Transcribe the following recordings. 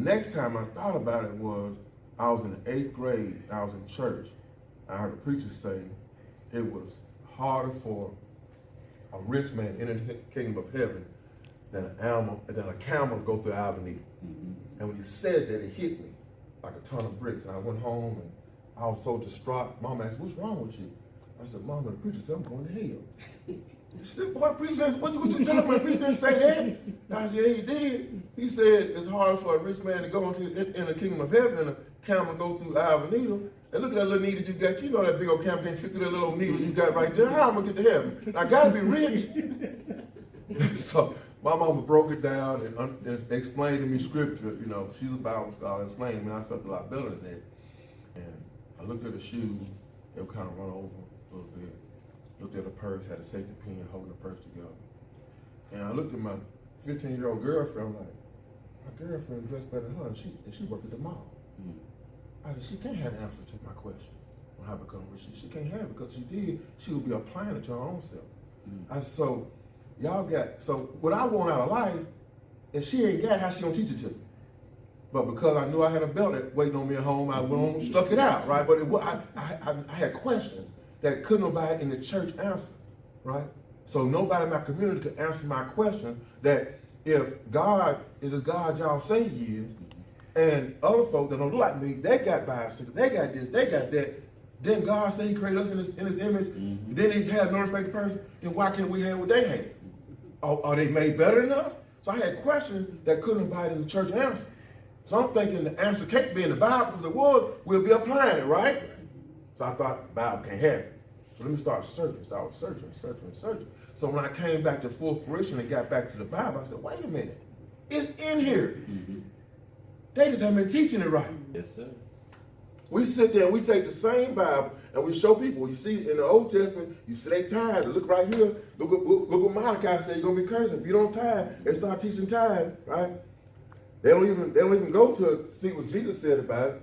next time I thought about it was, I was in the 8th grade, I was in church. I heard a preacher say it was harder for a rich man in the kingdom of heaven than a camel to go through Avenida. Mm-hmm. And when he said that, it hit me like a ton of bricks. And I went home and I was so distraught. Mom asked, "What's wrong with you?" I said, "Mom, the preacher said I'm going to hell." She said, "What preacher? What you talking about? The preacher didn't say that." I said, "Yeah, he did. He said it's harder for a rich man to go in the kingdom of heaven than a camel go through the eye of a needle. And look at that little needle you got. You know that big old camel can't fit through that little needle you got right there. How am I gonna get to heaven? I gotta be rich." So my mama broke it down and explained to me scripture. You know, she's a Bible scholar. Explained to me. I felt a lot better than that. And I looked at the shoes. They were kind of run over a little bit. Looked at the purse, had a safety pin holding the purse together. And I looked at my 15-year-old girlfriend. I'm like, my girlfriend dressed better than her, and she worked at the mall. I said, she can't have the answer to my question on how to become rich. She can't have it, because if she did, she would be applying it to her own self. I said, so what I want out of life, if she ain't got it, how she gonna teach it to me? But because I knew I had a belt that waiting on me at home, I went on and stuck it out, right? But I had questions that couldn't nobody in the church answer, right? So nobody in my community could answer my question that if God is as God y'all say he is, and other folk that don't look like me, they got bicycles, they got this, they got that, then God said he created us in his image, then he had no respect person, then why can't we have what they had? Are they made better than us? So I had questions that couldn't nobody in the church answer. So I'm thinking the answer can't be in the Bible, because if it was, we'll be applying it, right? So I thought the Bible can't have it. So let me start searching. So I was searching. So when I came back to full fruition and got back to the Bible, I said, wait a minute, it's in here. They just haven't been teaching it right. Yes, sir. We sit there and we take the same Bible and we show people. You see in the Old Testament, you see they tithe. Look right here. Look what Malachi said. You're gonna be cursed if you don't tithe. They start teaching tithe, right? They don't even go to see what Jesus said about it.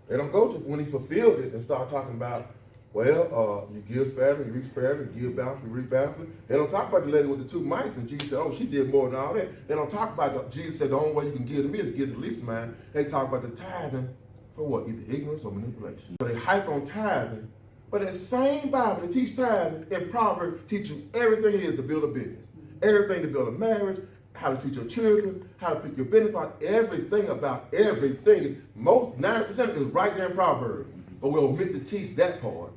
They don't go to when he fulfilled it and start talking about, well, you give sparingly, you reap sparingly, you give bountifully, you reap bountifully. They don't talk about the lady with the 2 mice and Jesus said, oh, she did more than all that. They don't talk about Jesus said the only way you can give to me is give to the least of mine. They talk about the tithing for what? Either ignorance or manipulation. So they hype on tithing, but that same Bible that teach tithing in Proverbs teach you everything it is to build a business, everything to build a marriage, how to treat your children, how to pick your business about everything. Most 90% is right there in Proverbs, but we'll omit to teach that part.